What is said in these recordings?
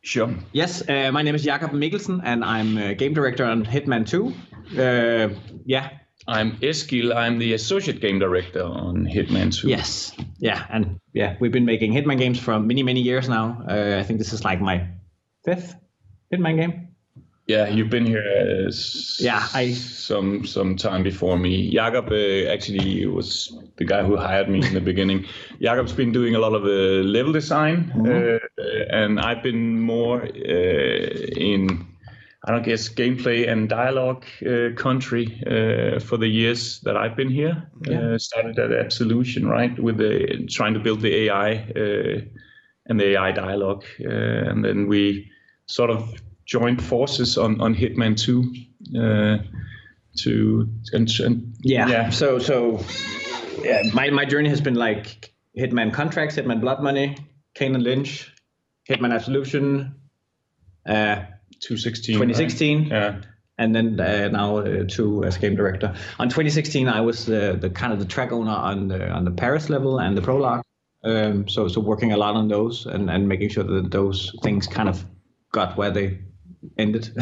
Sure. Yes, my name is Jakob Mikkelsen, and I'm game director on Hitman 2. Yeah. I'm Eskil. I'm the associate game director on Hitman 2. Yes. Yeah, and we've been making Hitman games for many, many years now. I think this is like my 5th Hitman game. Yeah, you've been here some time before me. Jakob actually was the guy who hired me in the beginning. Jakob's been doing a lot of level design, and I've been more in, gameplay and dialogue country for the years that I've been here. Started at Absolution, right, with trying to build the AI and the AI dialogue, and then we sort of joined forces on Hitman 2 my journey has been like Hitman Contracts, Hitman Blood Money, Kane and Lynch, Hitman Absolution, 2016, right? and then now 2 as game director. On 2016, I was the kind of the track owner on the Paris level and the prologue. So working a lot on those and making sure that those things kind of got where they ended.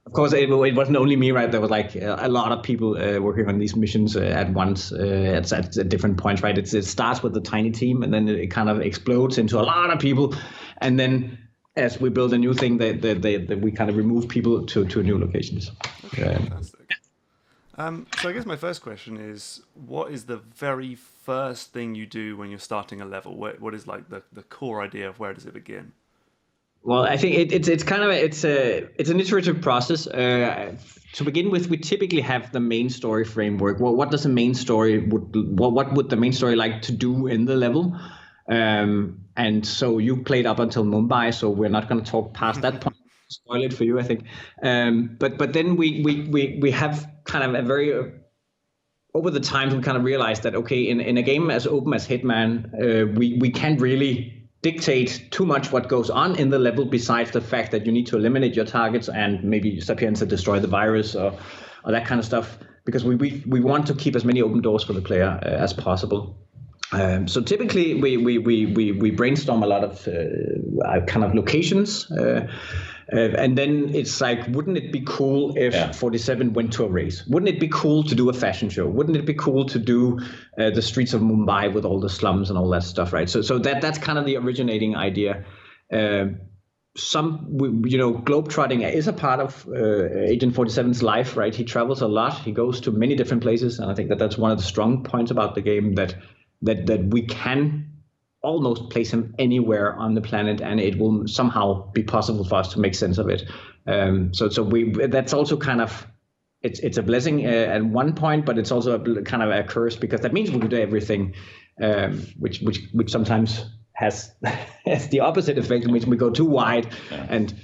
Of course, it wasn't only me, right? There was like a lot of people working on these missions at once at different points, right? It starts with a tiny team, and then it kind of explodes into a lot of people, and then as we build a new thing, we kind of remove people to new locations. Okay, fantastic. So I guess my first question is, what is the very first thing you do when you're starting a level? What is like the core idea of where does it begin? Well, I think it's kind of it's an iterative process. To begin with, we typically have the main story framework. Well, what does the main story what would the main story like to do in the level? And so you played up until Mumbai, so we're not going to talk past that point. Spoil it for you, I think. But then we have kind of a very over the times we kind of realized that in a game as open as Hitman, we can't really dictate too much what goes on in the level besides the fact that you need to eliminate your targets and maybe step in and destroy the virus or that kind of stuff, because we want to keep as many open doors for the player as possible. So typically we brainstorm a lot of kind of locations, and then it's like, wouldn't it be cool if 47 went to a race? Wouldn't it be cool to do a fashion show? Wouldn't it be cool to do the streets of Mumbai with all the slums and all that stuff, right? So that's kind of the originating idea. Globetrotting is a part of Agent 47's life, right? He travels a lot. He goes to many different places, and I think that's one of the strong points about the game, that we can almost place him anywhere on the planet, and it will somehow be possible for us to make sense of it. So that's also kind of it's a blessing at one point, but it's also kind of a curse, because that means we can do everything, which sometimes has the opposite effect, which we go too wide. And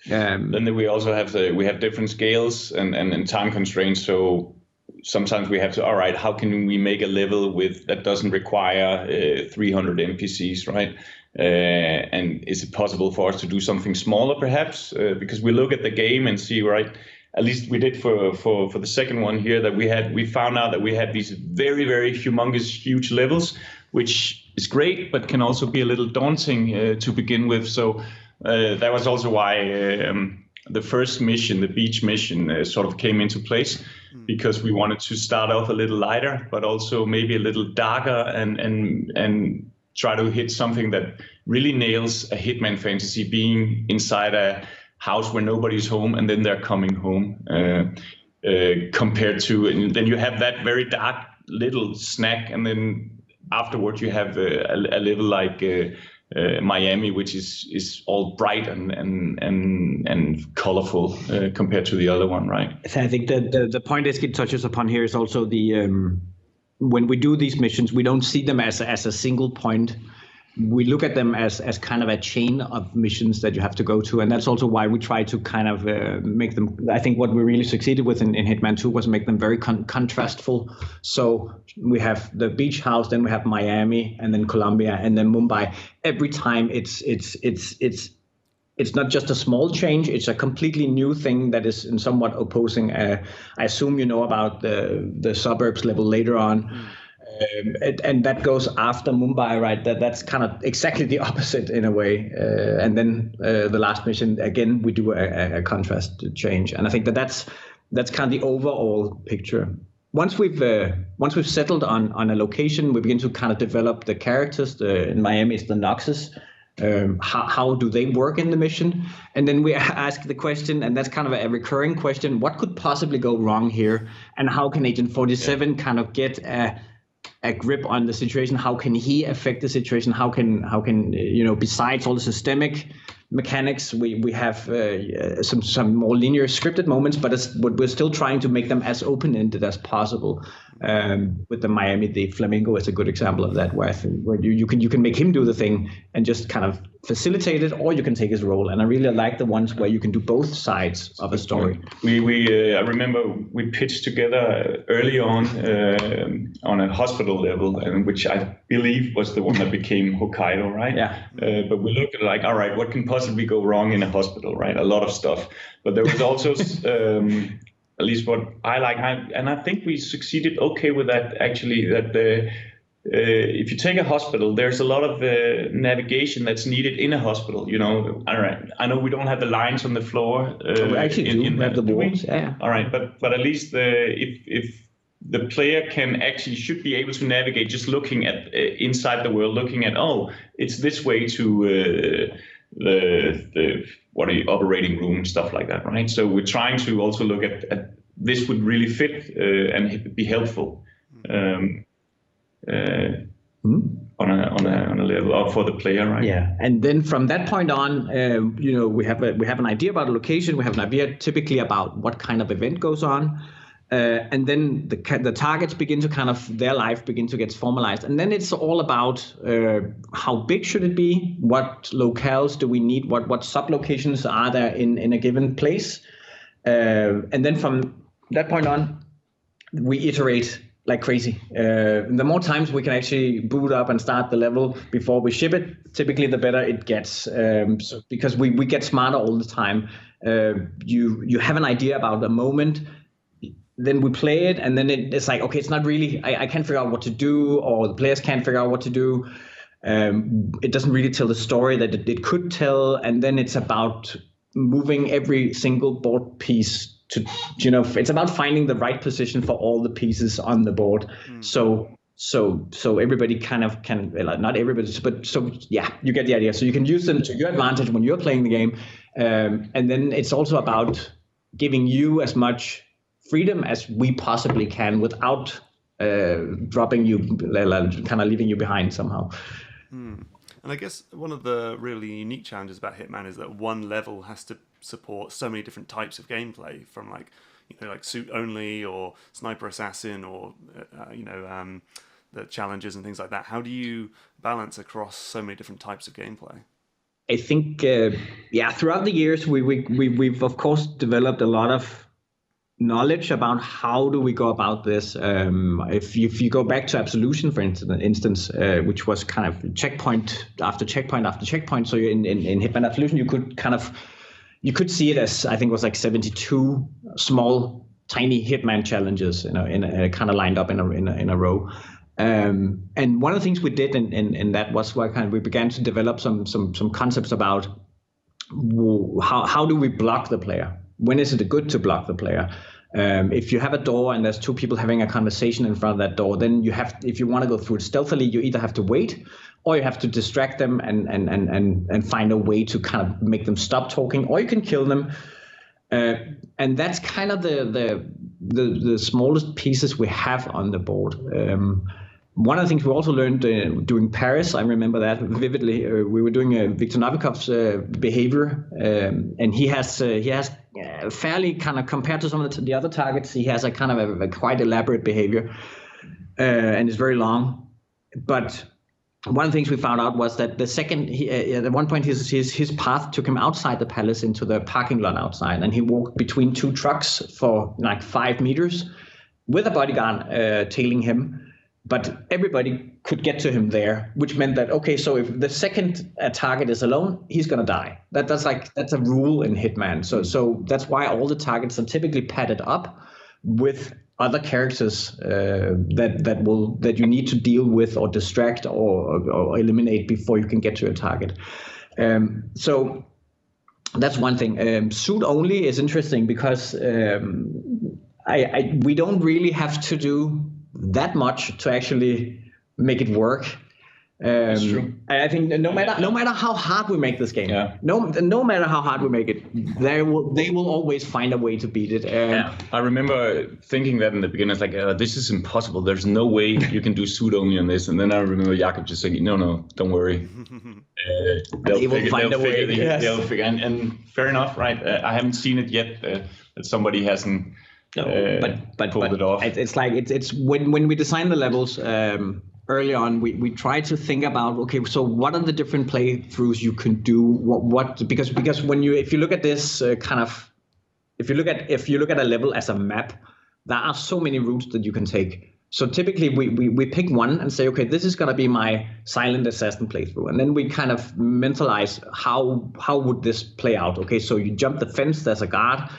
then we also have different scales and time constraints. So sometimes we have to, all right, how can we make a level that doesn't require 300 NPCs, right? And is it possible for us to do something smaller, perhaps? Because we look at the game and see, right, at least we did for the second one here, that we found out that we had these very, very humongous, huge levels, which is great, but can also be a little daunting to begin with. So that was also why the first mission, the beach mission, sort of came into place, because we wanted to start off a little lighter, but also maybe a little darker, and try to hit something that really nails a Hitman fantasy, being inside a house where nobody's home and then they're coming home, compared to, and then you have that very dark little snack, and then afterwards you have a level like Miami, which is all bright and colorful compared to the other one, right? I think the point Eskil touches upon here is also the when we do these missions, we don't see them as a single point. We look at them as kind of a chain of missions that you have to go to, and that's also why we try to kind of make them. I think what we really succeeded with in Hitman 2 was make them very contrastful. So we have the beach house, then we have Miami, and then Colombia, and then Mumbai. Every time it's not just a small change; it's a completely new thing that is in somewhat opposing. I assume you know about the suburbs level later on. and that goes after Mumbai, right? That's kind of exactly the opposite in a way. And then the last mission, again, we do a contrast change, and I think that's kind of the overall picture. Once we've settled on a location, we begin to kind of develop the characters. In Miami, it's the Noxus. How do they work in the mission? And then we ask the question, and that's kind of a recurring question: what could possibly go wrong here? And how can Agent 47 kind of get a grip on the situation? How can he affect the situation? How can besides all the systemic mechanics, we have some more linear scripted moments, but we're still trying to make them as open-ended as possible. With the Miami, the Flamingo is a good example of that, where you can make him do the thing and just kind of facilitate it, or you can take his role. And I really like the ones where you can do both sides of a story. I remember we pitched together early on a hospital level, and which I believe was the one that became Hokkaido, right? Yeah. But we looked at like, all right, what can possibly go wrong in a hospital, right? A lot of stuff. But there was also at least what I like, and I think we succeeded okay with that, actually, that if you take a hospital, there's a lot of navigation that's needed in a hospital. All right, I know we don't have the lines on the floor. We actually do have the walls. Yeah. All right, but at least if the player should be able to navigate just looking at inside the world, looking at, it's this way to the operating room, stuff like that, right? So we're trying to also look at this would really fit and be helpful on a level for the player, right? Yeah, and then from that point on, we have an idea about a location. We have an idea typically about what kind of event goes on. And then the targets begin to their life begin to get formalized. And then it's all about how big should it be? What locales do we need? What sub-locations are there in a given place? And then from that point on, we iterate like crazy. The more times we can actually boot up and start the level before we ship it, typically the better it gets. Because we get smarter all the time. You have an idea about a moment, then we play it, and then it's like, okay, it's not really, I can't figure out what to do, or the players can't figure out what to do. It doesn't really tell the story that it could tell, and then it's about moving every single board piece to, it's about finding the right position for all the pieces on the board. So everybody kind of can, not everybody, but you get the idea. So you can use them to your advantage when you're playing the game. And then it's also about giving you as much freedom as we possibly can without dropping you, kind of leaving you behind somehow. And I guess one of the really unique challenges about Hitman is that one level has to support so many different types of gameplay, from like suit only or sniper assassin or the challenges and things like that. How do you balance across so many different types of gameplay? I think throughout the years we've of course developed a lot of knowledge about how do we go about this. If you go back to Absolution, for instance, which was kind of checkpoint after checkpoint after checkpoint. So in Hitman Absolution, you could see it as, I think it was like 72 small, tiny Hitman challenges, in a kind of lined up in a row. And one of the things we did in that was where we began to develop some concepts about how do we block the player? When is it good to block the player? If you have a door and there's two people having a conversation in front of that door, then if you want to go through it stealthily, you either have to wait or you have to distract them and find a way to kind of make them stop talking, or you can kill them. And that's kind of the smallest pieces we have on the board. One of the things we also learned doing Paris, I remember that vividly. We were doing Viktor Novikov's behavior, and he has fairly kind of, compared to some of the other targets, he has a kind of a quite elaborate behavior, and it's very long. But one of the things we found out was that the second, at one point his path took him outside the palace into the parking lot outside, and he walked between two trucks for like 5 meters with a bodyguard tailing him. But everybody could get to him there, which meant that, okay, so if the second target is alone, he's going to die. That's a rule in Hitman. So that's why all the targets are typically padded up with other characters that you need to deal with or distract or eliminate before you can get to your target. So that's one thing. Suit only is interesting because we don't really have to do that much to actually make it work. That's true. I think no matter how hard we make this game, no matter how hard we make it, they will always find a way to beat it. I remember thinking that in the beginning, it's like, this is impossible. There's no way you can do suit only on this. And then I remember Jakob just saying, no, don't worry. They will find a way. They'll figure. And fair enough, right? I haven't seen it yet that somebody hasn't pulled it off. It's like it's when we design the levels. Early on, we try to think about, okay, so what are the different playthroughs you can do? Because if you look at this if you look at a level as a map, there are so many routes that you can take. So typically we pick one and say, okay, this is gonna be my silent assassin playthrough, and then we kind of mentalize how would this play out? Okay, so you jump the fence, there's a guard.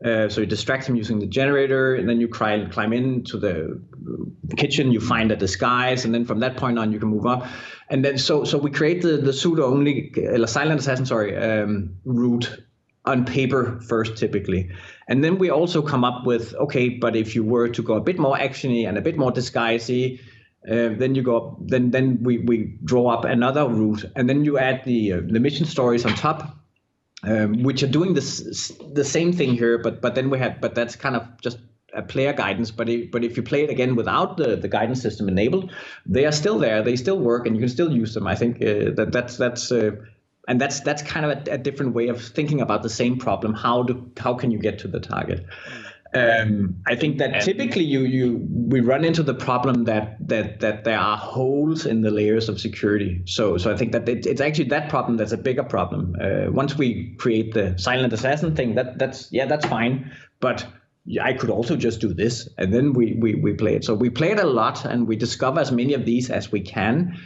So you distract him using the generator, and then you climb into the kitchen, you find a disguise, and then from that point on you can move up. And then so we create the suit only, silent assassin, route on paper first typically. And then we also come up with, okay, but if you were to go a bit more actiony and a bit more disguisey, then we draw up another route, and then you add the mission stories on top. Which are doing the same thing here, but that's kind of just a player guidance. But if you play it again without the guidance system enabled, they are still there. They still work, and you can still use them. I think that's kind of a different way of thinking about the same problem. How can you get to the target? I think that typically we run into the problem that there are holes in the layers of security. So I think that it's actually that problem that's a bigger problem. Once we create the silent assassin thing, that's fine. But I could also just do this, and then we play it. So we play it a lot, and we discover as many of these as we can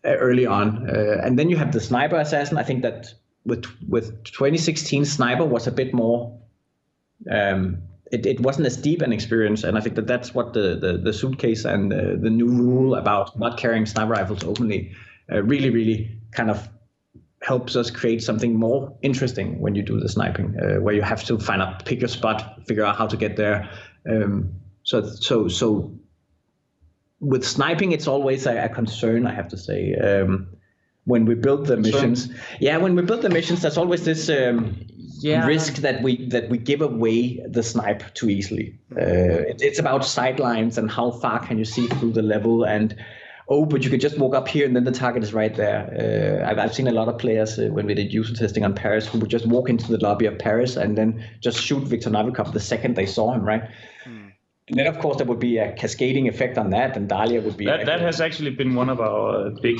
early on. And then you have the sniper assassin. I think that with 2016, sniper was a bit more. It wasn't as deep an experience, and I think that's what the suitcase and the new rule about not carrying sniper rifles openly really kind of helps us create something more interesting when you do the sniping, where you have to pick your spot, figure out how to get there. So with sniping, it's always a concern, I have to say. When we build the missions, there's always this risk that we give away the snipe too easily. It's about sightlines and how far can you see through the level, and but you could just walk up here and then the target is right there. I've seen a lot of players when we did user testing on Paris who would just walk into the lobby of Paris and then just shoot Viktor Novikov the second they saw him, right? And then, of course, there would be a cascading effect on that, and Dahlia would be... That has actually been one of our big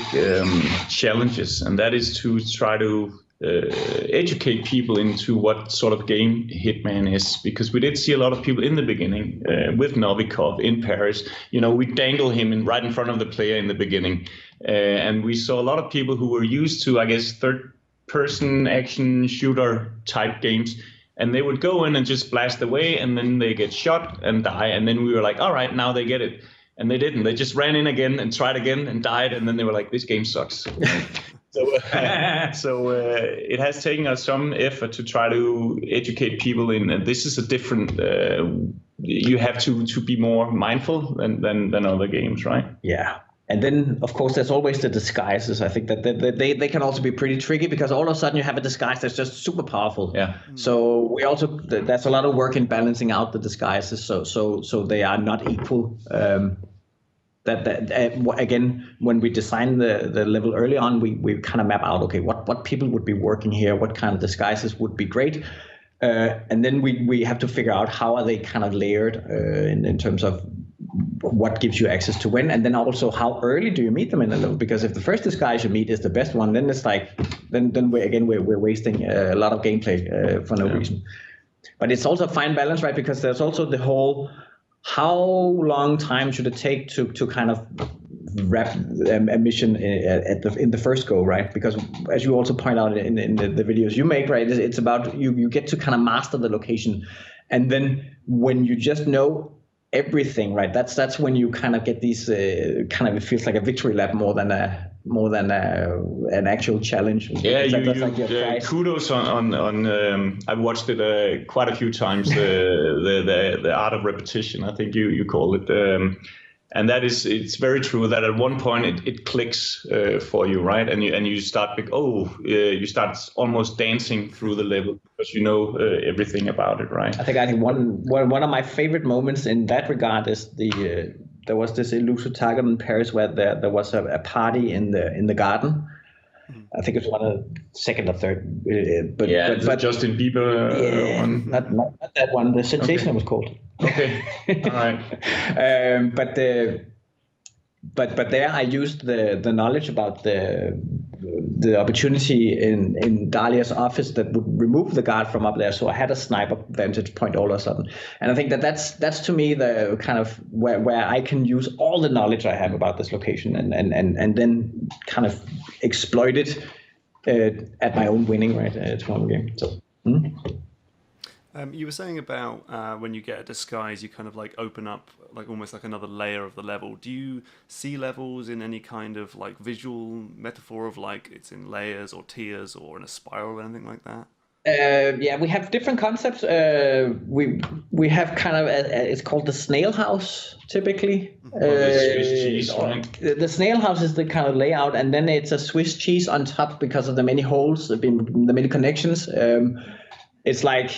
challenges, and that is to try to educate people into what sort of game Hitman is, because we did see a lot of people in the beginning with Novikov in Paris. We dangle him right in front of the player in the beginning, and we saw a lot of people who were used to, I guess, third-person action shooter type games. And they would go in and just blast away, and then they get shot and die. And then we were like, all right, now they get it. And they didn't. They just ran in again and tried again and died. And then they were like, this game sucks. So it has taken us some effort to try to educate people in. And this is a different. You have to be more mindful than other games, right? Yeah. And then, of course, there's always the disguises. I think that they can also be pretty tricky, because all of a sudden you have a disguise that's just super powerful. Yeah. So there's a lot of work in balancing out the disguises, so they are not equal. Again, when we design the level early on, we kind of map out, okay, what people would be working here, what kind of disguises would be great. And then we have to figure out how are they kind of layered in terms of what gives you access to when, and then also how early do you meet them in the level? Because if the first disguise you meet is the best one, then it's like then we're wasting a lot of gameplay for no reason. But it's also a fine balance, right? Because there's also the whole how long time should it take to kind of wrap a mission in the first go, right? Because as you also point out in the videos you make, right, it's about you get to kind of master the location, and then when you just know everything, right, that's when you kind of get these kind of, it feels like a victory lap more than an actual challenge. Yeah, kudos on I've watched it quite a few times. The art of repetition, I think you call it, and it's very true that at one point it clicks for you, right? And you start you start almost dancing through the level because you know everything about it, right? I think one of my favorite moments in that regard is there was this elusive target in Paris where there was a party in the garden. I think it was one of the second or third. But Justin Bieber one. Not that one. The Sensation was called. Okay. All right. But there I used the knowledge about the opportunity in Dahlia's office that would remove the guard from up there. So I had a sniper vantage point all of a sudden. And I think that's to me the kind of where I can use all the knowledge I have about this location and then kind of exploit it at my own winning, right? It's one game. So. You were saying about when you get a disguise, you kind of like open up like almost like another layer of the level. Do you see levels in any kind of like visual metaphor of like it's in layers or tiers or in a spiral or anything like that? Yeah, we have different concepts. We have kind of it's called the snail house typically. The Swiss cheese, right? The snail house is the kind of layout, and then it's a Swiss cheese on top because of the many holes, the many connections. It's like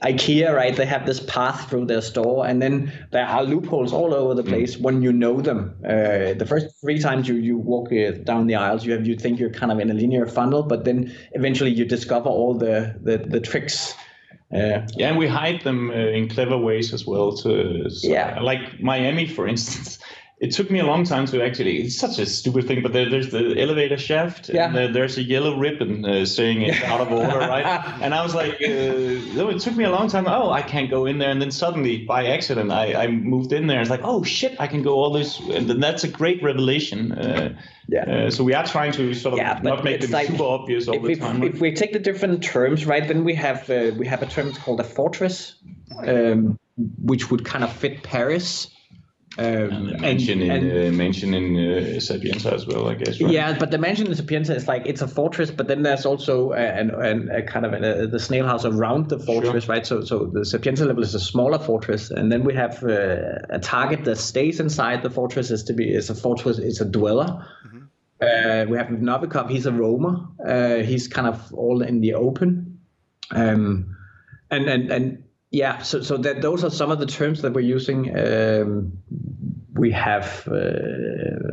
IKEA, right? They have this path through their store, and then there are loopholes all over the place when you know them. The first 3 times you walk down the aisles, you think you're kind of in a linear funnel, but then eventually you discover all the tricks. And we hide them in clever ways as well. Like Miami, for instance. It took me a long time to actually, it's such a stupid thing, but there's the elevator shaft, and there's a yellow ribbon saying it's out of order, right? And I was like, it took me a long time. Oh, I can't go in there. And then suddenly, by accident, I moved in there. It's like, oh, shit, I can go all this. And then that's a great revelation. So we are trying to sort of not make them super obvious all the time. If we take the different terms, right, then we have a term called a fortress, which would kind of fit Paris. Mentioned in Sapienza as well, I guess. Right? Yeah, but the mansion in Sapienza is like it's a fortress, but then there's also a kind of the snail house around the fortress, right? So the Sapienza level is a smaller fortress, and then we have a target that stays inside the fortress. Is a fortress, it's a dweller. Mm-hmm. We have Novikov, he's a roamer. He's kind of all in the open, and yeah, so that those are some of the terms that we're using. We have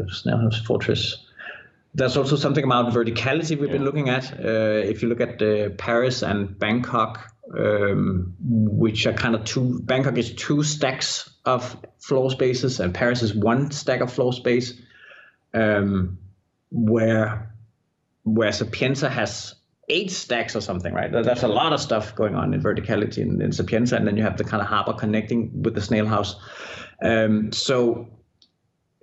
snail house, fortress. There's also something about verticality we've been looking at. If you look at Paris and Bangkok, which are kind of two. Bangkok is 2 stacks of floor spaces, and Paris is 1 stack of floor space. Where Sapienza has 8 stacks or something, right? There's a lot of stuff going on in verticality in Sapienza, and then you have the kind of harbor connecting with the snail house. So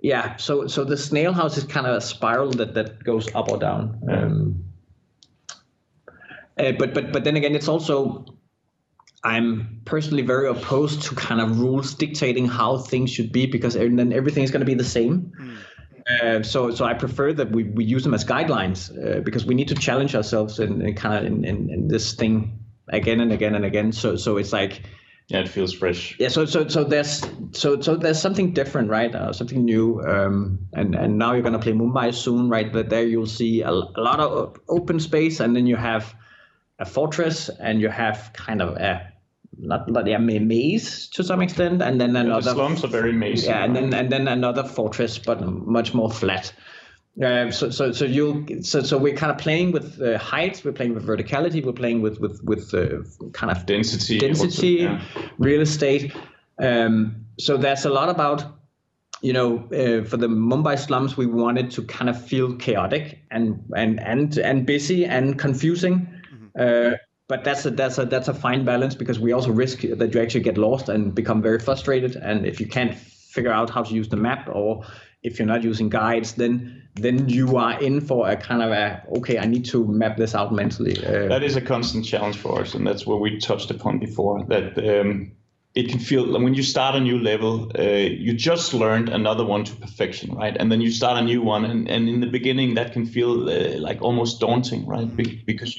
the snail house is kind of a spiral that goes up or down. But then again, it's also, I'm personally very opposed to kind of rules dictating how things should be, because then everything is going to be the same. So I prefer that we use them as guidelines because we need to challenge ourselves in kind of in this thing again and again and again. So it's like, yeah, it feels fresh. Yeah. So there's something different, right? Something new. And now you're gonna play Mumbai soon, right? But there you'll see a lot of open space, and then you have a fortress, and you have kind of a maze to some extent, and then another. The slums are very mazy. Yeah, and then another fortress, but much more flat. So we're kind of playing with heights, we're playing with verticality, we're playing with kind of density, real estate. So there's a lot about, for the Mumbai slums, we wanted to kind of feel chaotic and busy and confusing. But that's a fine balance, because we also risk that you actually get lost and become very frustrated. And if you can't figure out how to use the map, or if you're not using guides, then you are in for a kind of okay, I need to map this out mentally. That is a constant challenge for us, and that's what we touched upon before, that it can feel, when you start a new level, you just learned another one to perfection, right? And then you start a new one, and in the beginning that can feel like almost daunting, right? Because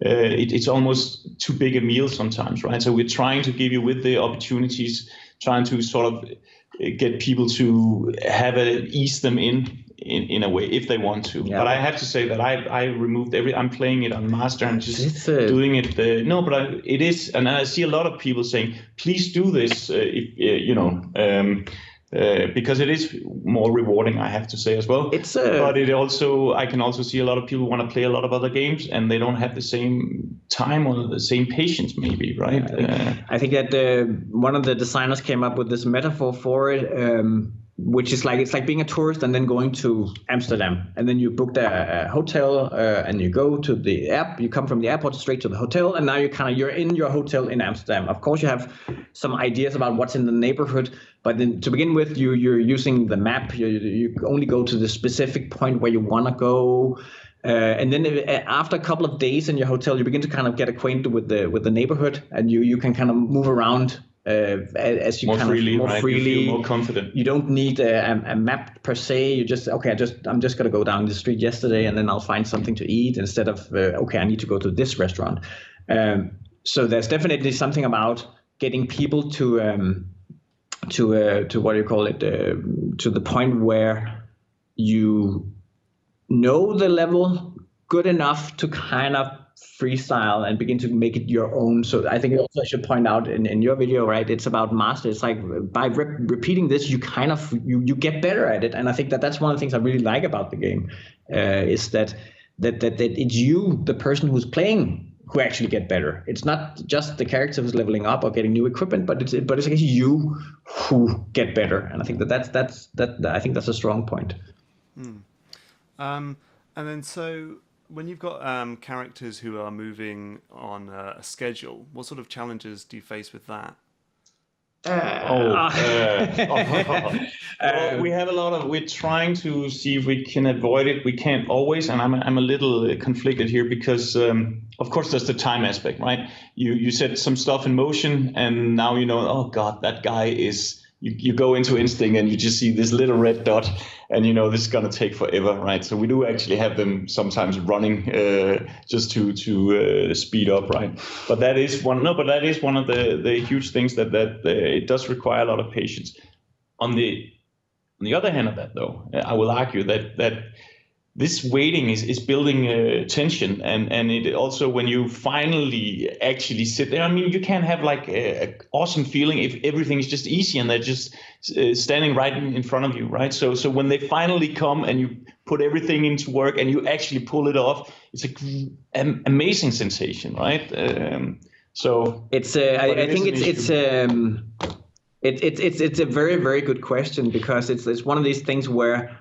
it's almost too big a meal sometimes, right? So we're trying to give you, with the opportunities, trying to sort of get people to ease them in a way if they want to. Yeah. But I have to say that I removed I'm playing it on master and just doing it. It is, and I see a lot of people saying, please do this, because it is more rewarding, I have to say as well. But I can also see a lot of people want to play a lot of other games, and they don't have the same time or the same patience, maybe, right? I think that one of the designers came up with this metaphor for it, which is it's like being a tourist and then going to Amsterdam, and then you booked a hotel and you go to the app. You come from the airport straight to the hotel, and now you're in your hotel in Amsterdam. Of course, you have some ideas about what's in the neighborhood, but then to begin with, you're using the map. You only go to the specific point where you want to go. And then after a couple of days in your hotel, you begin to kind of get acquainted with the neighborhood, and you can kind of move around as you more freely. You feel more confident. You don't need a map per se. You just I'm just gonna go down the street yesterday, and then I'll find something to eat instead of I need to go to this restaurant. So there's definitely something about getting people to what do you call it, to the point where you know the level good enough to kind of freestyle and begin to make it your own. So I think also I should point out in your video, right, it's about master. It's like by repeating this, you kind of you get better at it. And I think that's one of the things I really like about the game, is that it's you, the person who's playing, who actually get better. It's not just the character who's leveling up or getting new equipment, but it's actually you who get better. And I think I think that's a strong point. And then so when you've got characters who are moving on a schedule, what sort of challenges do you face with that? We have we're trying to see if we can avoid it. We can't always, and I'm a little conflicted here because, of course, there's the time aspect, right? You set some stuff in motion, and now oh God, that guy is. You go into Instinct and you just see this little red dot, and this is gonna take forever, right? So we do actually have them sometimes running just to speed up, right? But that is one. No, but that is one of the huge things that it does require a lot of patience. On the other hand of that, though, I will argue that this waiting is building tension, and it also, when you finally actually sit there, I mean, you can have like an awesome feeling if everything is just easy and they're just standing right in front of you, right? So when they finally come and you put everything into work and you actually pull it off, it's an amazing sensation, right? So it's I think it's a very, very good question, because it's one of these things where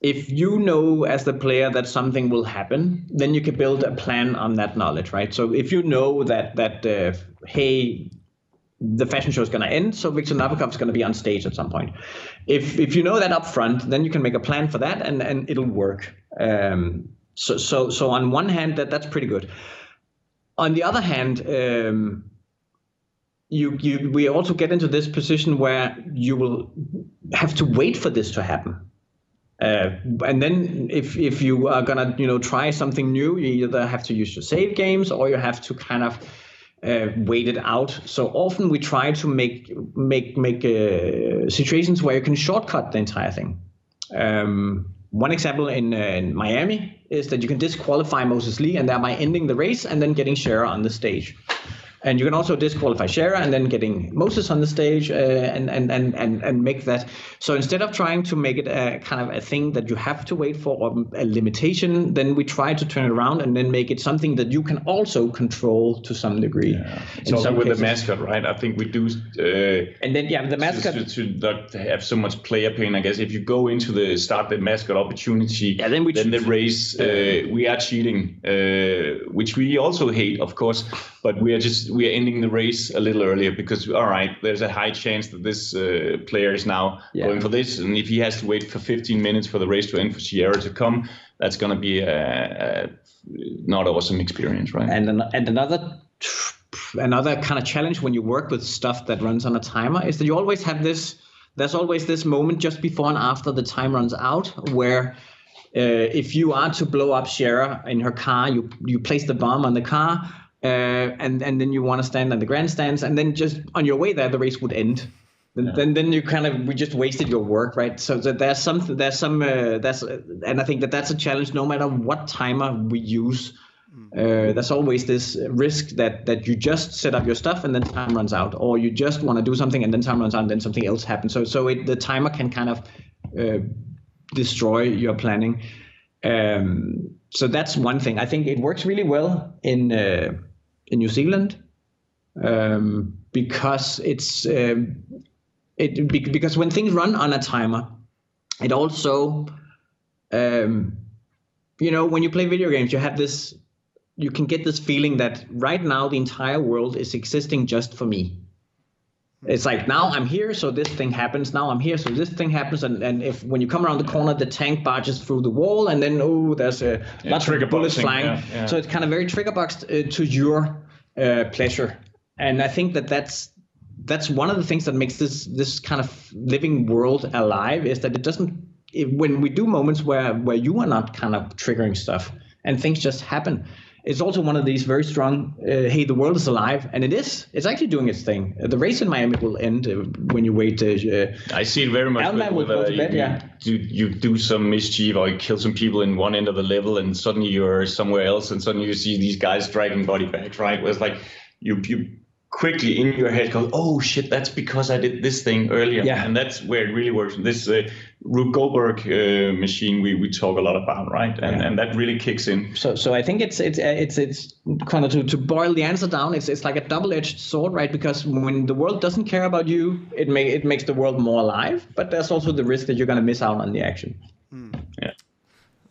if you know as the player that something will happen, then you can build a plan on that knowledge, right? So if you know that hey, the fashion show is going to end, so Viktor Nabokov is going to be on stage at some point. If you know that up front, then you can make a plan for that, and it'll work. So on one hand, that's pretty good. On the other hand, we also get into this position where you will have to wait for this to happen. And then if you are gonna try something new, you either have to use your save games or you have to kind of wait it out. So often we try to make situations where you can shortcut the entire thing. One example in Miami is that you can disqualify Moses Lee and thereby ending the race and then getting Shera on the stage. And you can also disqualify Shera and then getting Moses on the stage and make that. So instead of trying to make it a kind of a thing that you have to wait for, or a limitation, then we try to turn it around and then make it something that you can also control to some degree. Yeah. It's also with the mascot, right? I think we do. And then the mascot to not have so much player pain. I guess if you go into the mascot opportunity, then the race, we are cheating, which we also hate, of course. But we we are ending the race a little earlier because, all right, there's a high chance that this player is now going for this. And if he has to wait for 15 minutes for the race to end for Sierra to come, that's going to be a not awesome experience, right? And another kind of challenge when you work with stuff that runs on a timer is that you always have there's always this moment just before and after the time runs out where if you are to blow up Sierra in her car, you place the bomb on the car, and then you want to stand on the grandstands, and then just on your way there, the race would end. Then you we just wasted your work, right? So and I think that's a challenge no matter what timer we use. There's always this risk that you just set up your stuff and then time runs out, or you just want to do something and then time runs out and then something else happens. So the timer can kind of destroy your planning. So that's one thing. I think it works really well in New Zealand because because when things run on a timer, it also when you play video games, you can get this feeling that right now the entire world is existing just for me. It's like, now I'm here, so this thing happens. Now I'm here, so this thing happens. And if when you come around the corner, the tank barges through the wall, and then there's lots of bullets flying. Yeah. So it's kind of very trigger boxed to your pleasure. And I think that's one of the things that makes this kind of living world alive, is that it doesn't. When we do moments where you are not kind of triggering stuff and things just happen, it's also one of these very strong, hey, the world is alive, and it is. It's actually doing its thing. The race in Miami will end when you wait. I see it very much you do some mischief or you kill some people in one end of the level, and suddenly you're somewhere else, and suddenly you see these guys dragging body bags, right? Where it's like you quickly in your head go, oh shit, that's because I did this thing earlier. Yeah. And that's where it really works. This Rube Goldberg machine we talk a lot about, right? And that really kicks in. So I think it's kind of to boil the answer down, it's like a double-edged sword, right? Because when the world doesn't care about you, it makes the world more alive, but there's also the risk that you're going to miss out on the action. Yeah.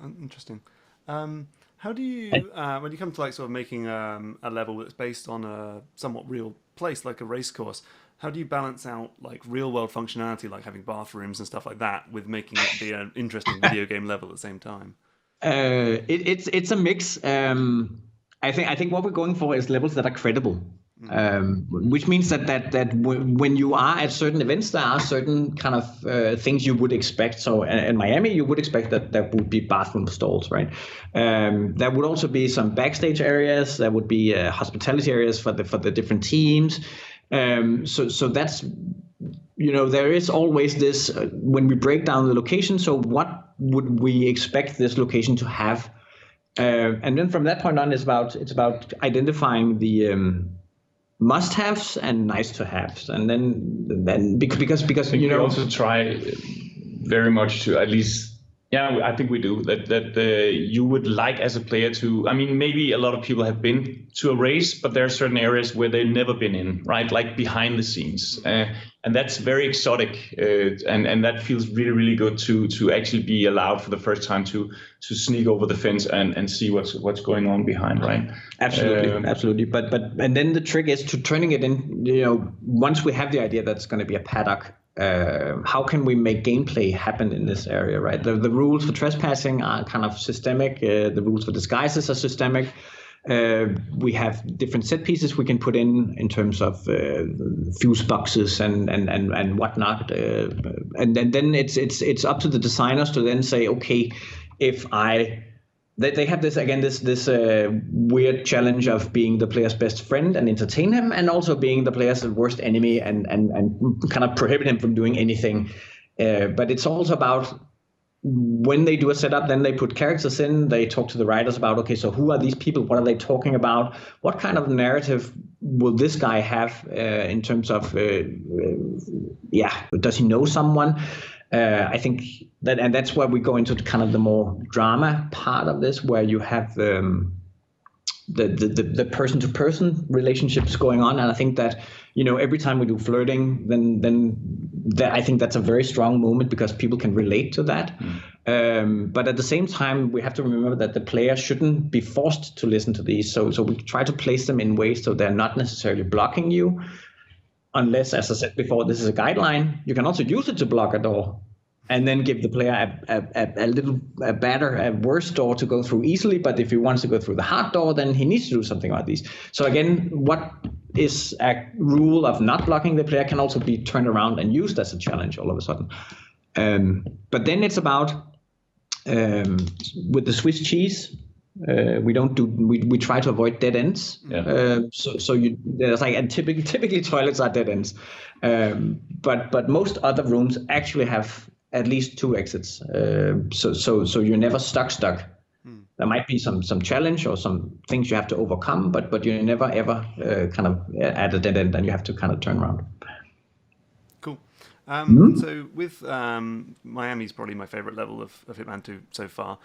Interesting. How do you, when you come to like sort of making a level that's based on a somewhat real place, like a race course, how do you balance out like real world functionality, like having bathrooms and stuff like that, with making it be an interesting video game level at the same time? It's a mix. I think what we're going for is levels that are credible. Which means that when you are at certain events, there are certain kind of things you would expect. So in Miami, you would expect that there would be bathroom stalls, right? There would also be some backstage areas. There would be hospitality areas for the different teams. So that's, there is always this when we break down the location. So what would we expect this location to have? And then from that point on, it's about identifying the must-haves and nice-to-haves, and then because we also try very much to at least. Yeah, I think we do that. You would like as a player to. I mean, maybe a lot of people have been to a race, but there are certain areas where they've never been in, right? Like behind the scenes, and that's very exotic, and that feels really, really good to actually be allowed for the first time to sneak over the fence and see what's going on behind, right? Absolutely. But and then the trick is to turning it in. Once we have the idea that's going to be a paddock. How can we make gameplay happen in this area, right? The rules for trespassing are kind of systemic. The rules for disguises are systemic. We have different set pieces we can put in terms of fuse boxes and whatnot. And then it's up to the designers to then say, okay, They have this weird challenge of being the player's best friend and entertain him, and also being the player's worst enemy and kind of prohibit him from doing anything. But it's also about when they do a setup, then they put characters in. They talk to the writers about, okay, so who are these people? What are they talking about? What kind of narrative will this guy have in terms of, does he know someone? I think that's where we go into kind of the more drama part of this, where you have the person-to-person relationships going on. And I think that, every time we do flirting, then I think that's a very strong moment because people can relate to that. But at the same time, we have to remember that the player shouldn't be forced to listen to these. So we try to place them in ways so they're not necessarily blocking you, unless, as I said before, this is a guideline. You can also use it to block a door, and then give the player a worse door to go through easily. But if he wants to go through the hard door, then he needs to do something like this. So again, what is a rule of not blocking the player can also be turned around and used as a challenge all of a sudden. But then it's about, with the Swiss cheese, we try to avoid dead ends. So there's like, and typically toilets are dead ends. But most other rooms actually have at least 2 exits. So you're never stuck. There might be some challenge or some things you have to overcome, but you're never ever kind of at a dead end and you have to kind of turn around. Cool. So with Miami's probably my favorite level of Hitman 2 so far.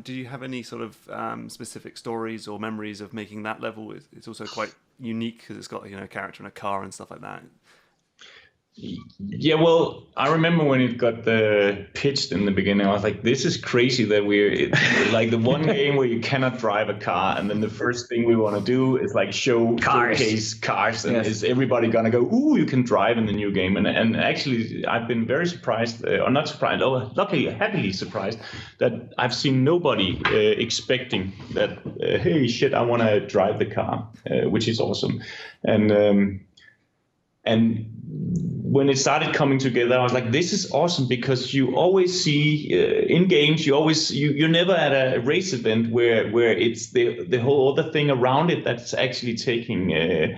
Do you have any sort of specific stories or memories of making that level? It's also quite unique because it's got a character in a car and stuff like that. Yeah, well, I remember when it got pitched in the beginning, I was like, this is crazy that it's like the one game where you cannot drive a car, and then the first thing we want to do is like showcase cars, and is everybody gonna go, ooh, you can drive in the new game? And actually, I've been very surprised, or not surprised, luckily, happily surprised, that I've seen nobody expecting that, hey, shit, I want to drive the car, which is awesome. And when it started coming together, I was like, this is awesome, because you always see in games, you're never at a race event where it's the whole other thing around it that's actually taking the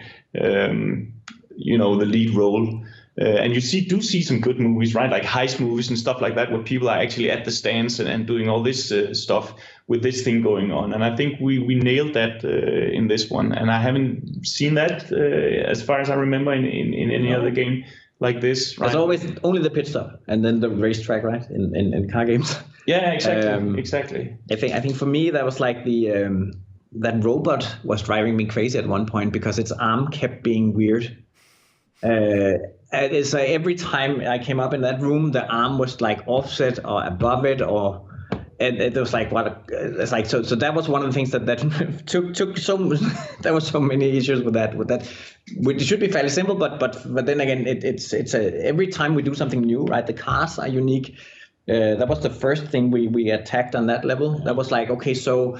lead role. And you do see some good movies, right? Like heist movies and stuff like that, where people are actually at the stands and doing all this stuff with this thing going on. And I think we nailed that in this one. And I haven't seen that, as far as I remember, in any other game like this. Right? There's always only the pit stop and then the racetrack, right? In car games. Yeah, exactly. Exactly. I think for me that was like that robot was driving me crazy at one point because its arm kept being weird. It's every time I came up in that room, the arm was like offset or above it, and it was like what it's like. So that was one of the things that took so. There were so many issues with that. It should be fairly simple, but then again, it's every time we do something new, right? The cars are unique. That was the first thing we attacked on that level. That was like, okay, so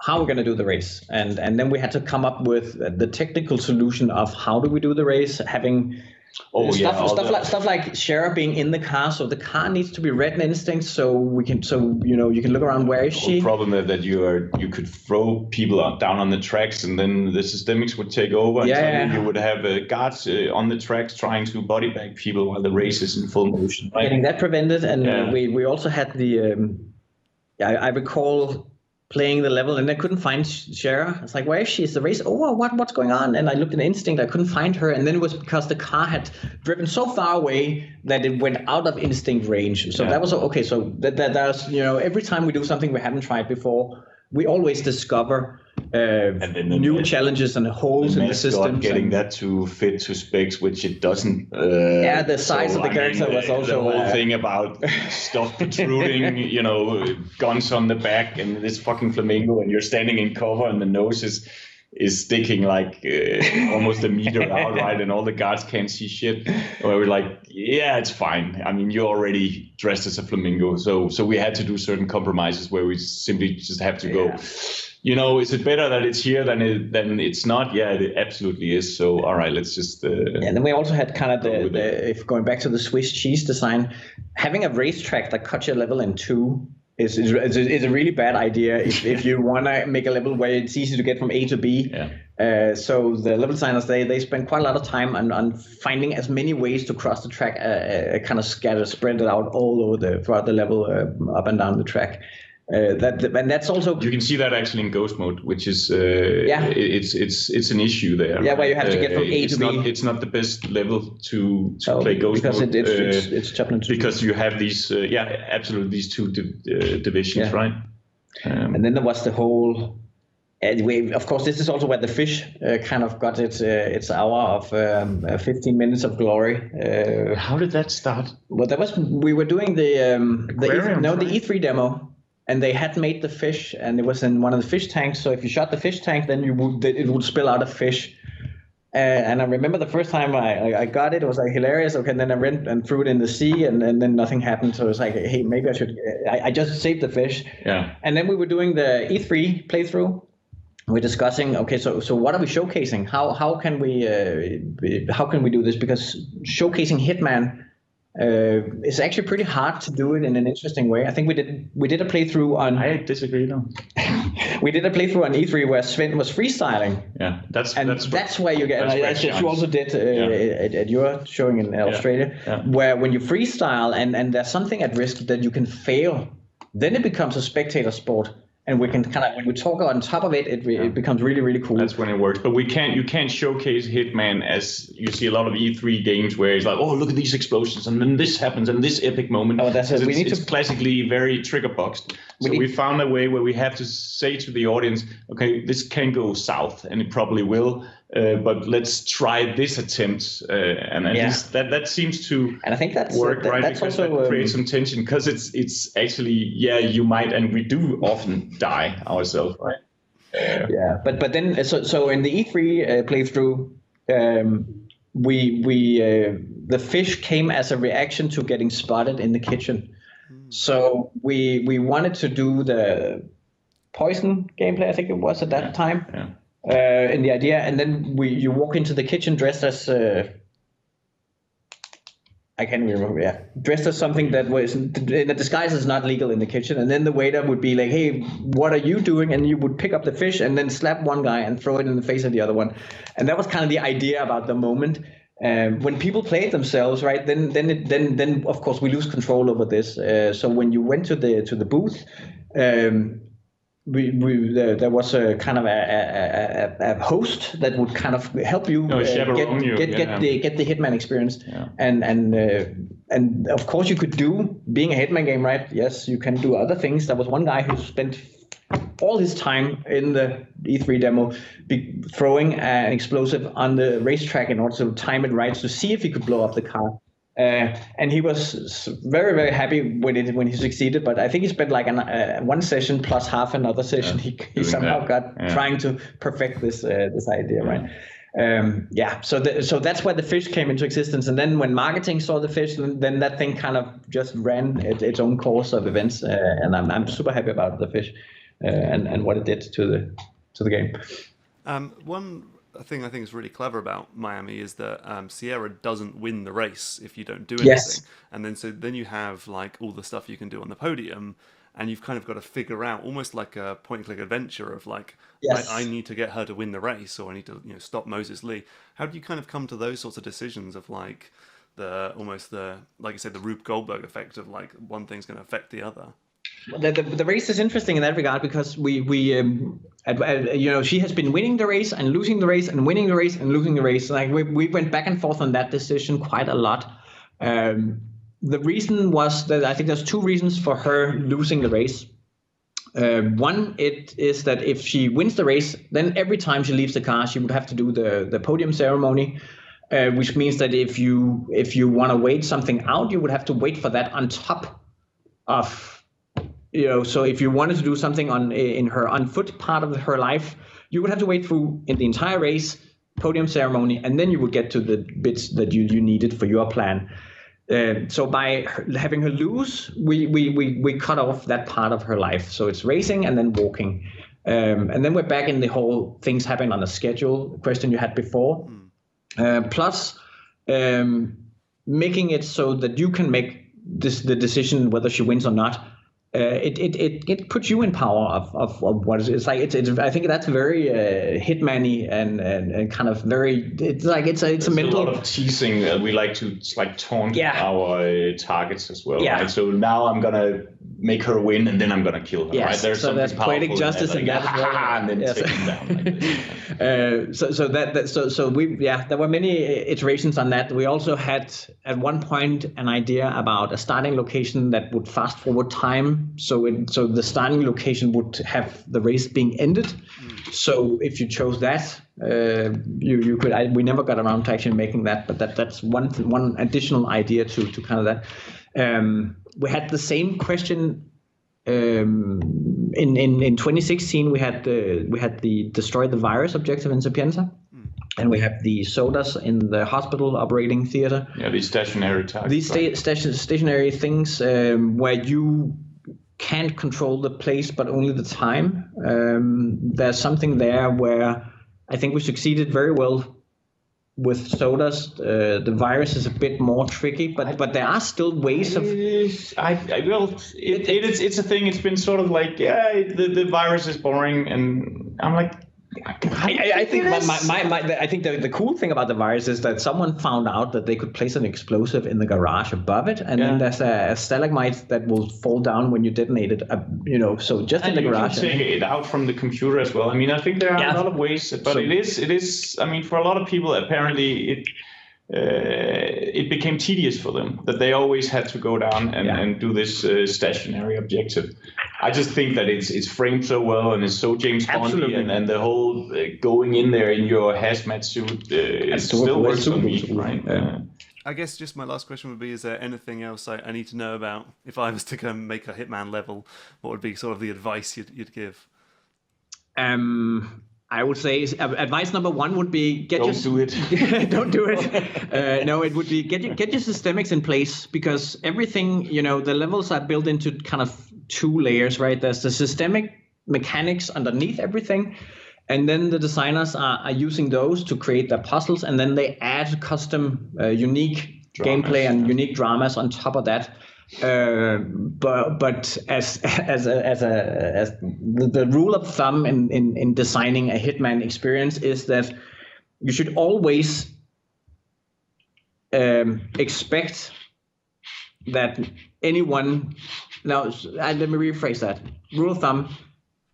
how are we going to do the race? And then we had to come up with the technical solution of how do we do the race, having stuff like Shara being in the car, so the car needs to be read in instinct, so you can look around, where is she? The problem is that you could throw people down on the tracks, and then the systemics would take over, and you would have guards on the tracks trying to body bag people while the race is in full motion. Right? Getting that prevented, and we also had I recall playing the level, and I couldn't find Shara. It's like, where is she? Is the race over? What's going on? And I looked in Instinct, I couldn't find her, and then it was because the car had driven so far away that it went out of Instinct range. So that was okay. So that's every time we do something we haven't tried before, we always discover new challenges and holes in the system. Getting that to fit to specs, which it doesn't. The size of the character was also the whole thing about stuff protruding, guns on the back, and this fucking flamingo, and you're standing in cover, and the nose is sticking like almost a meter out, right? And all the guards can't see shit. Where we're like, yeah, it's fine. I mean, you're already dressed as a flamingo, so we had to do certain compromises where we simply just have to go. Is it better that it's here than it's not? Yeah, it absolutely is. So, all right, let's just. And then we also had kind of if going back to the Swiss cheese design, having a racetrack that cuts your level in two is a really bad idea if you want to make a level where it's easy to get from A to B. Yeah. So the level designers they spend quite a lot of time on finding as many ways to cross the track, kind of spread it out all over throughout the level, up and down the track. And that's also, you can see that actually in Ghost mode, which is it's an issue there. Yeah, where you have to get from A to B. It's not the best level to play Ghost mode because it's chopped into because you have these absolutely these two divisions, right? And then there was the whole Of course, this is also where the fish kind of got its hour of 15 minutes of glory. How did that start? Well, we were doing the E3 demo, and they had made the fish, and it was in one of the fish tanks. So if you shot the fish tank, then it would spill out a fish. And I remember the first time I got it, it was like hilarious. Okay, and then I went and threw it in the sea, and then nothing happened. So it was like, hey, maybe I should. I just saved the fish. Yeah. And then we were doing the E3 playthrough. We're discussing. Okay, so what are we showcasing? How can we do this? Because showcasing Hitman is actually pretty hard to do it in an interesting way. I think we did a playthrough on. I disagree though. We did a playthrough on E3 where Sven was freestyling. Yeah, that's where you get. As you also did at your showing in Australia, where when you freestyle and there's something at risk that you can fail, then it becomes a spectator sport. And we can kind of, when we talk on top of it, it becomes really, really cool. That's when it works. But you can't showcase Hitman as you see a lot of E3 games where it's like, oh, look at these explosions, and then this happens, and this epic moment. Oh, that's it. It's classically very trigger boxed. So we found a way where we have to say to the audience, okay, this can go south, and it probably will. But let's try this attempt, and at least that seems to and I think that's work, right? That's because also that creates some tension, because it's actually you might, and we do often die ourselves, right? But then so in the E3 playthrough, the fish came as a reaction to getting spotted in the kitchen. So we wanted to do the poison gameplay, I think it was at that time. Yeah. In the idea, and then you walk into the kitchen dressed as I can't remember, dressed as something that was in a disguise is not legal in the kitchen, and then the waiter would be like, hey, what are you doing? And you would pick up the fish and then slap one guy and throw it in the face of the other one. And that was kind of the idea about the moment. When people play it themselves, right, then of course we lose control over this. So when you went to the booth, there was a kind of a host that would kind of help you get the Hitman experience, and of course you could do, being a Hitman game, right? Yes, you can do other things. There was one guy who spent all his time in the E3 demo throwing an explosive on the racetrack in order to time it right to see if he could blow up the car. And he was very, very happy when he succeeded. But I think he spent like one session plus half another session. He somehow got trying to perfect this idea, right? So that's where the fish came into existence. And then when marketing saw the fish, then that thing kind of just ran its own course of events. And I'm super happy about the fish and what it did to the game. One thing I think is really clever about Miami is that Sierra doesn't win the race if you don't do anything. Yes. And then you have like all the stuff you can do on the podium, and you've kind of got to figure out, almost like a point-and-click adventure of like, I need to get her to win the race, or I need to stop Moses Lee. How do you kind of come to those sorts of decisions of like like I said, the Rube Goldberg effect of like one thing's going to affect the other? The race is interesting in that regard because she has been winning the race and losing the race and winning the race and losing the race. Like we went back and forth on that decision quite a lot. The reason was that I think there's two reasons for her losing the race. One, it is that if she wins the race, then every time she leaves the car, she would have to do the podium ceremony, which means that if you want to wait something out, you would have to wait for that on top of. So if you wanted to do something in her on foot part of her life, you would have to wait through in the entire race, podium ceremony, and then you would get to the bits that you needed for your plan. So by having her lose, we cut off that part of her life. So it's racing and then walking. And then we're back in the whole things happen on a schedule question you had before. Plus making it so that you can make the decision whether she wins or not. It puts you in power of what it is. It's like it's I think that's very Hitman-y and kind of very. It's like it's a mental. A lot of teasing. We like to taunt our targets as well. Yeah. Right? So now I'm gonna make her win, and then I'm gonna kill her. Yes. Right? There's so there's poetic justice in that as well. And then take him down. Like this. There were many iterations on that. We also had at one point an idea about a starting location that would fast forward time. So the starting location would have the race being ended. So if you chose that, you could. We never got around to actually making that, but that's one additional idea to kind of that. We had the same question in 2016. We had the destroy the virus objective in Sapienza, and we have the sodas in the hospital operating theater. Yeah, these stationary targets. These stationary things where you can't control the place but only the time. There's something there where I think we succeeded very well with sodas. The virus is a bit more tricky, but there are still ways of. It's a thing. It's been sort of like, the virus is boring, and I'm like. I think I think the cool thing about the virus is that someone found out that they could place an explosive in the garage above it, and then there's a stalagmite that will fall down when you detonate it. So just in the garage. You can take it out from the computer as well. I mean, I think there are a lot of ways, but it is. I mean, for a lot of people, apparently it became tedious for them that they always had to go down and do this stationary objective. I just think that it's framed so well and it's so James Bondy, and the whole going in there in your hazmat suit still works for me, right? I guess just my last question would be: is there anything else I need to know about if I was to go and make a Hitman level? What would be sort of the advice you'd give? I would say advice number one would be don't do it. Don't do it. No, it would be get your systemics in place, because everything, the levels are built into kind of two layers, right? There's the systemic mechanics underneath everything, and then the designers are using those to create their puzzles, and then they add custom, unique gameplay and unique dramas on top of that. But as the rule of thumb in designing a Hitman experience is that you should always expect that anyone. Now, let me rephrase that. Rule of thumb: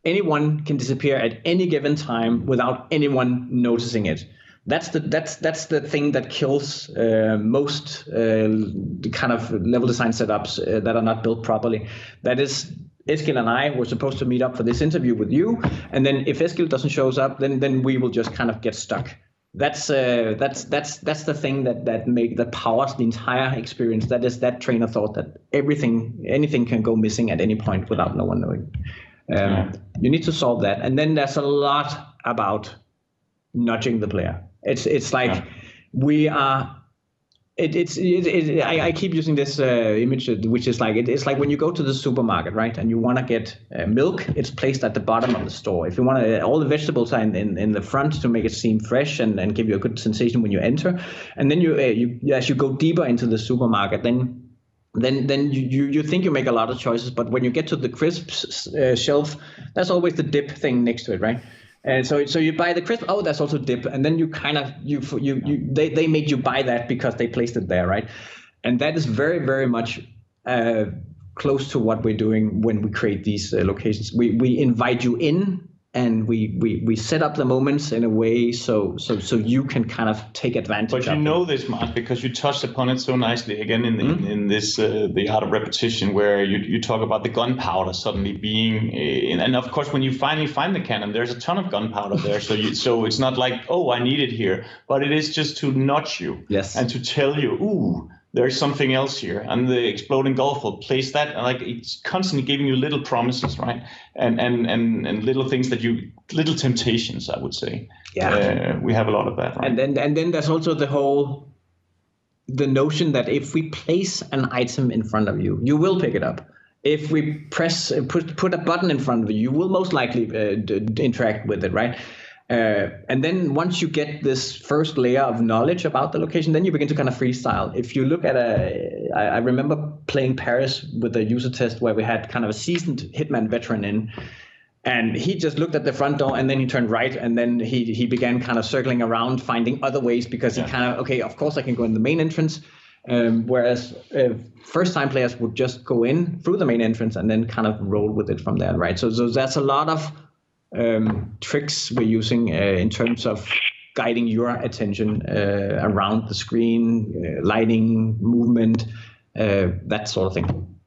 anyone can disappear at any given time without anyone noticing it. That's the thing that kills most kind of level design setups that are not built properly. That is, Eskil and I were supposed to meet up for this interview with you, and then if Eskil doesn't show up, then we will just kind of get stuck. That's the thing that powers the entire experience. That is that train of thought that anything can go missing at any point without no one knowing. You need to solve that, and then there's a lot about nudging the player. It's like we are. I keep using this image, which is like it's like when you go to the supermarket, right, and you want to get milk. It's placed at the bottom of the store. If you want all the vegetables are in the front to make it seem fresh and give you a good sensation when you enter. And then you as you go deeper into the supermarket, then you think you make a lot of choices, but when you get to the crisps shelf, there's always the dip thing next to it, right? And so you buy the crisp. Oh, there's also dip, and then you kind of they made you buy that because they placed it there, right? And that is very, very much close to what we're doing when we create these locations. We invite you in, and we set up the moments in a way so you can kind of take advantage. But you know this, Mark, because you touched upon it so nicely again in this the art of repetition, where you talk about the gunpowder suddenly being, and of course when you finally find the cannon, there's a ton of gunpowder there. So it's not like, oh, I need it here, but it is just to nudge you, and to tell you, ooh, there's something else here, and the exploding golf will place that. Like, it's constantly giving you little promises, right? And little things little temptations, I would say. Yeah, we have a lot of that, right? And then there's also the notion that if we place an item in front of you, you will pick it up. If we put a button in front of you, you will most likely interact with it, right? And then once you get this first layer of knowledge about the location, then you begin to kind of freestyle. If you look at I remember playing Paris with a user test where we had kind of a seasoned Hitman veteran in, and he just looked at the front door and then he turned right, and then he began kind of circling around, finding other ways, because he kind of, okay, of course I can go in the main entrance. Whereas first-time players would just go in through the main entrance and then kind of roll with it from there, right? So that's a lot of tricks we're using in terms of guiding your attention around the screen, lighting, movement, that sort of thing.